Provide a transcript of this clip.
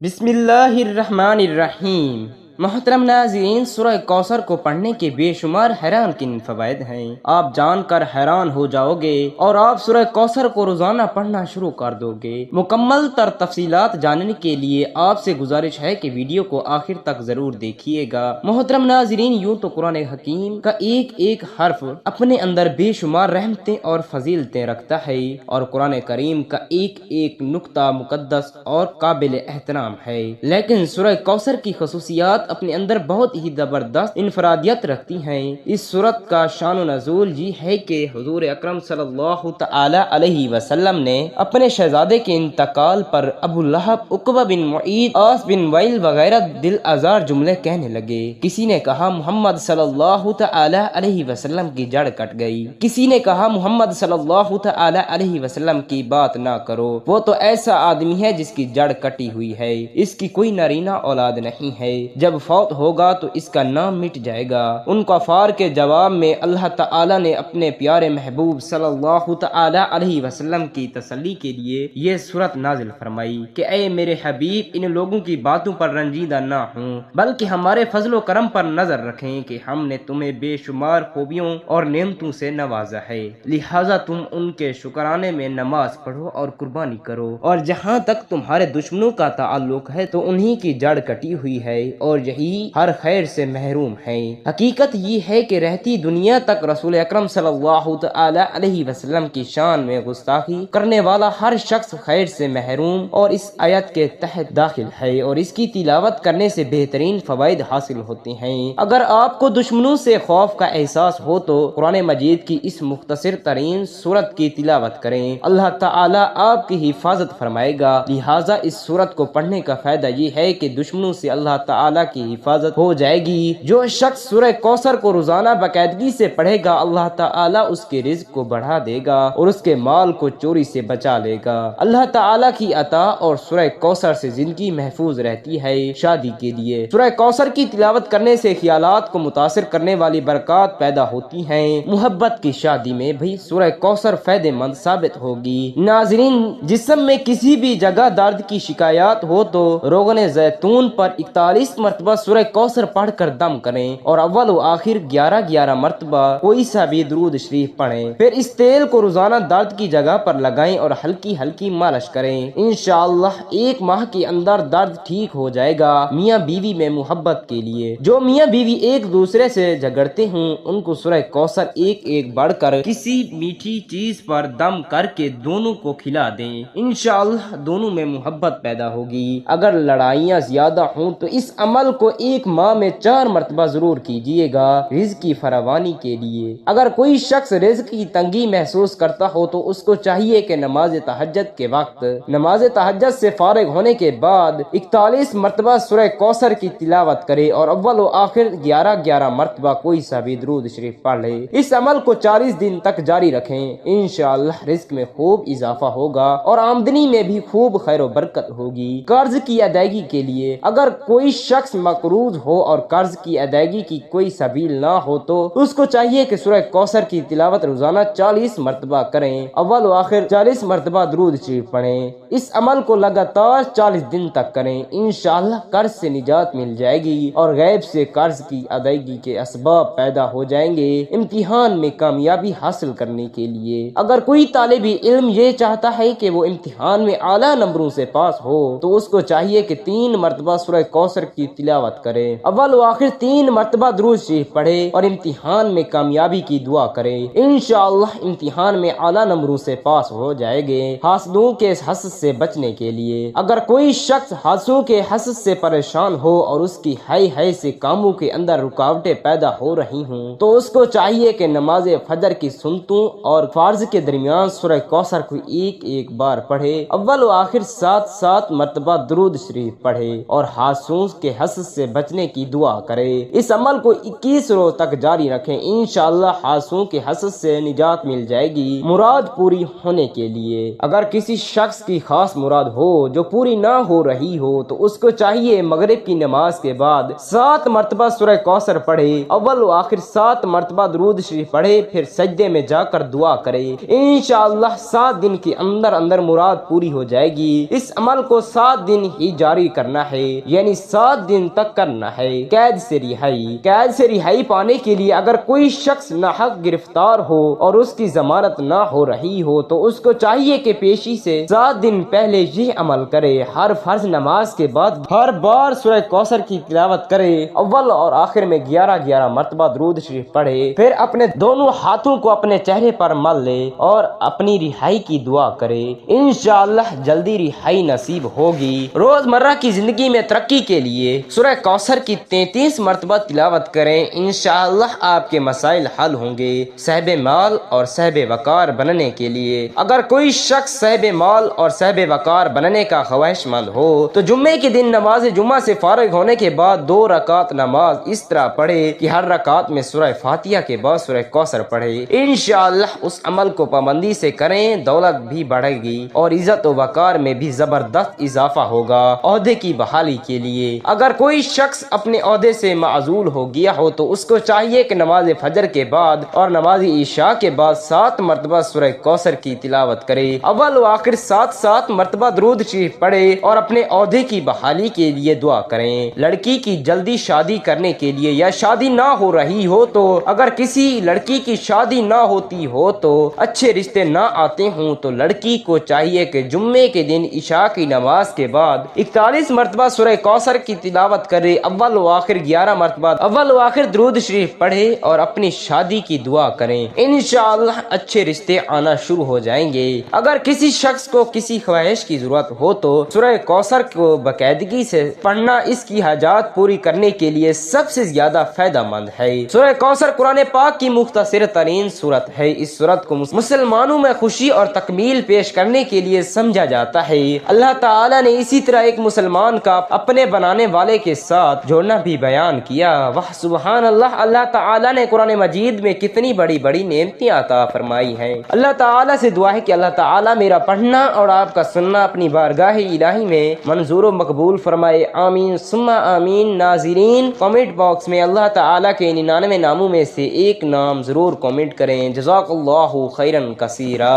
بسم اللہ الرحمن الرحیم۔ محترم ناظرین، سورہ کوثر کو پڑھنے کے بے شمار حیران کن فوائد ہیں، آپ جان کر حیران ہو جاؤ گے اور آپ سورہ کوثر کو روزانہ پڑھنا شروع کر دو گے۔ مکمل تر تفصیلات جاننے کے لیے آپ سے گزارش ہے کہ ویڈیو کو آخر تک ضرور دیکھیے گا۔ محترم ناظرین، یوں تو قرآن حکیم کا ایک ایک حرف اپنے اندر بے شمار رحمتیں اور فضیلتیں رکھتا ہے، اور قرآن کریم کا ایک ایک نقطہ مقدس اور قابل احترام ہے، لیکن سورہ کوثر کی خصوصیات اپنے اندر بہت ہی زبردست انفرادیت رکھتی ہیں۔ اس سورت کا شان و نزول یہ ہے کہ حضور اکرم صلی اللہ تعالی علیہ وسلم نے اپنے شہزادے کے انتقال پر ابو لہب، عقبہ بن معیط، عاص بن وائل وغیرہ دل آزار جملے کہنے لگے۔ کسی نے کہا محمد صلی اللہ تعالی علیہ وسلم کی جڑ کٹ گئی، کسی نے کہا محمد صلی اللہ تعالی علیہ وسلم کی بات نہ کرو، وہ تو ایسا آدمی ہے جس کی جڑ کٹی ہوئی ہے، اس کی کوئی نارینہ اولاد نہیں ہے، جب فوت ہوگا تو اس کا نام مٹ جائے گا۔ ان کفار کے جواب میں اللہ تعالی نے اپنے پیارے محبوب صلی اللہ تعالی علیہ وسلم کی تسلی کے لیے یہ سورت نازل فرمائی کہ اے میرے حبیب، ان لوگوں کی باتوں پر رنجیدہ نہ ہوں، بلکہ ہمارے فضل و کرم پر نظر رکھیں کہ ہم نے تمہیں بے شمار خوبیوں اور نعمتوں سے نوازا ہے، لہٰذا تم ان کے شکرانے میں نماز پڑھو اور قربانی کرو، اور جہاں تک تمہارے دشمنوں کا تعلق ہے تو انہی کی جڑ کٹی ہوئی ہے اور یہی ہر خیر سے محروم ہے۔ حقیقت یہ ہے کہ رہتی دنیا تک رسول اکرم صلی اللہ تعالی علیہ وسلم کی شان میں گستاخی کرنے والا ہر شخص خیر سے محروم اور اس آیت کے تحت داخل ہے، اور اس کی تلاوت کرنے سے بہترین فوائد حاصل ہوتے ہیں۔ اگر آپ کو دشمنوں سے خوف کا احساس ہو تو قرآن مجید کی اس مختصر ترین سورت کی تلاوت کریں، اللہ تعالی آپ کی حفاظت فرمائے گا۔ لہٰذا اس سورت کو پڑھنے کا فائدہ یہ ہے کہ دشمنوں سے اللہ تعالی کی حفاظت ہو جائے گی۔ جو شخص سورہ کوثر کو روزانہ باقاعدگی سے پڑھے گا، اللہ تعالی اس کے رزق کو بڑھا دے گا اور اس کے مال کو چوری سے بچا لے گا۔ اللہ تعالی کی عطا اور سورہ کوثر سے زندگی محفوظ رہتی ہے۔ شادی کے لیے سورہ کوثر کی تلاوت کرنے سے خیالات کو متاثر کرنے والی برکات پیدا ہوتی ہیں۔ محبت کی شادی میں بھی سورہ کوثر فائدہ مند ثابت ہوگی۔ ناظرین، جسم میں کسی بھی جگہ درد کی شکایات ہو تو روغن زیتون پر 41 مرتبہ سورہ کوثر پڑھ کر دم کریں اور اول و آخر 11 مرتبہ کوئی سا بھی درود شریف پڑھیں، پھر اس تیل کو روزانہ درد کی جگہ پر لگائیں اور ہلکی ہلکی مالش کریں۔ انشاءاللہ 1 ماہ کے اندر درد ٹھیک ہو جائے گا۔ میاں بیوی میں محبت کے لیے جو میاں بیوی ایک دوسرے سے جھگڑتے ہوں، ان کو سورہ کوثر ایک ایک بڑھ کر کسی میٹھی چیز پر دم کر کے دونوں کو کھلا دیں، انشاءاللہ دونوں میں محبت پیدا ہوگی۔ اگر لڑائیاں زیادہ ہوں تو اس عمل کو 1 ماہ میں 4 مرتبہ ضرور کیجیے گا، رزق کی فراوانی کے لیے۔ اگر کوئی شخص رزق کی تنگی محسوس کرتا ہو تو اس کو چاہیے کہ نماز تہجد کے وقت نماز تہجد سے فارغ ہونے کے بعد 41 مرتبہ سورہ کوثر کی تلاوت کرے اور اول و آخر 11 مرتبہ کوئی سا بھی درود شریف پڑھ لے۔ اس عمل کو 40 دن تک جاری رکھیں، انشاءاللہ رزق میں خوب اضافہ ہوگا اور آمدنی میں بھی خوب خیر و برکت ہوگی۔ قرض کی ادائیگی کے لیے اگر کوئی شخص مقروض ہو اور قرض کی ادائیگی کی کوئی سبیل نہ ہو تو اس کو چاہیے کہ سورہ کوثر کی تلاوت روزانہ 40 مرتبہ کریں، اول و آخر 40 مرتبہ درود شریف پڑھیں۔ اس عمل کو لگاتار 40 دن تک کریں، انشاءاللہ قرض سے نجات مل جائے گی اور غیب سے قرض کی ادائیگی کے اسباب پیدا ہو جائیں گے۔ امتحان میں کامیابی حاصل کرنے کے لیے اگر کوئی طالب علم یہ چاہتا ہے کہ وہ امتحان میں اعلیٰ نمبروں سے پاس ہو تو اس کو چاہیے کہ 3 مرتبہ سورہ کوثر کی تلاوت کرے، اول و آخر 3 مرتبہ درود شریف پڑھے اور امتحان میں کامیابی کی دعا کرے، انشاءاللہ امتحان میں اعلیٰ نمبروں سے پاس ہو جائے گے۔ حاسدوں کے حسد سے بچنے کے لیے اگر کوئی شخص حاسدوں کے حسد سے پریشان ہو اور اس کی ہائے سے کاموں کے اندر رکاوٹیں پیدا ہو رہی ہوں تو اس کو چاہیے کہ نماز فجر کی سنتوں اور فرض کے درمیان سورہ کوثر کو ایک ایک بار پڑھے، اول و آخر 7 مرتبہ درود شریف پڑھے اور حاسدوں کے حسد حسد سے بچنے کی دعا کرے۔ اس عمل کو 21 روز تک جاری رکھیں، انشاءاللہ حاسدوں کے حسد سے نجات مل جائے گی مراد پوری ہونے کے لیے۔ اگر کسی شخص کی خاص مراد ہو جو پوری نہ ہو رہی ہو تو اس کو چاہیے مغرب کی نماز کے بعد 7 مرتبہ سورہ کوثر پڑھے، اول و آخر 7 مرتبہ درود شریف پڑھے، پھر سجدے میں جا کر دعا کرے، انشاءاللہ 7 دن کے اندر اندر مراد پوری ہو جائے گی۔ اس عمل کو 7 دن ہی جاری کرنا ہے، یعنی 7 دن تک کرنا ہے۔ قید سے رہائی پانے کے لیے اگر کوئی شخص ناحق گرفتار ہو اور اس کی ضمانت نہ ہو رہی ہو تو اس کو چاہیے کہ پیشی سے 7 دن پہلے یہ عمل کرے، ہر فرض نماز کے بعد ہر بار سورہ کوثر کی تلاوت کرے، اول اور آخر میں 11 مرتبہ درود شریف پڑھے، پھر اپنے دونوں ہاتھوں کو اپنے چہرے پر مل لے اور اپنی رہائی کی دعا کرے، انشاءاللہ جلدی رہائی نصیب ہوگی۔ روزمرہ کی زندگی میں ترقی کے لیے سورہ کوثر کی 33 مرتبہ تلاوت کریں، انشاءاللہ آپ کے مسائل حل ہوں گے۔ صاحب مال اور صاحب وقار بننے کے لیے اگر کوئی شخص صاحب مال اور صاحب وقار بننے کا خواہش مند ہو تو جمعے کے دن نماز جمعہ سے فارغ ہونے کے بعد 2 رکعت نماز اس طرح پڑھے کہ ہر رکعت میں سورہ فاتحہ کے بعد سورہ کوثر پڑھے، انشاءاللہ اس عمل کو پابندی سے کریں، دولت بھی بڑھے گی اور عزت و وقار میں بھی زبردست اضافہ ہوگا۔ عہدے کی بحالی کے لیے اگر کوئی شخص اپنے عہدے سے معزول ہو گیا ہو تو اس کو چاہیے کہ نماز فجر کے بعد اور نماز عشاء کے بعد 7 مرتبہ سورہ کوثر کی تلاوت کرے، اول و آخر 7 مرتبہ درود شریف پڑھے اور اپنے عہدے کی بحالی کے لیے دعا کریں۔ لڑکی کی جلدی شادی کرنے کے لیے یا شادی نہ ہو رہی ہو تو اگر کسی لڑکی کی شادی نہ ہوتی ہو تو اچھے رشتے نہ آتے ہوں تو لڑکی کو چاہیے کہ جمعے کے دن عشاء کی نماز کے بعد 41 مرتبہ سورہ کوثر کی تلاوت کرے، اول و آخر 11 مرتبہ اول و آخر درود شریف پڑھے اور اپنی شادی کی دعا کریں، انشاءاللہ اچھے رشتے آنا شروع ہو جائیں گے۔ اگر کسی شخص کو کسی خواہش کی ضرورت ہو تو سورہ کوثر کو باقاعدگی سے پڑھنا اس کی حاجات پوری کرنے کے لیے سب سے زیادہ فائدہ مند ہے۔ سورہ کوثر قرآن پاک کی مختصر ترین سورت ہے۔ اس سورت کو مسلمانوں میں خوشی اور تکمیل پیش کرنے کے لیے سمجھا جاتا ہے۔ اللہ تعالیٰ نے اسی طرح ایک مسلمان کا اپنے بنانے والے کے ساتھ جوڑنا بھی بیان کیا۔ وہ سبحان اللہ، اللہ تعالیٰ نے قرآن مجید میں کتنی بڑی بڑی نعمتیں عطا فرمائی ہیں۔ اللہ تعالیٰ سے دعا ہے کہ اللہ تعالیٰ میرا پڑھنا اور آپ کا سننا اپنی بارگاہ الہی میں منظور و مقبول فرمائے، آمین ثم آمین۔ ناظرین، کمنٹ باکس میں اللہ تعالیٰ کے 99 ناموں میں سے ایک نام ضرور کمنٹ کریں۔ جزاک اللہ خیرا کثیرا۔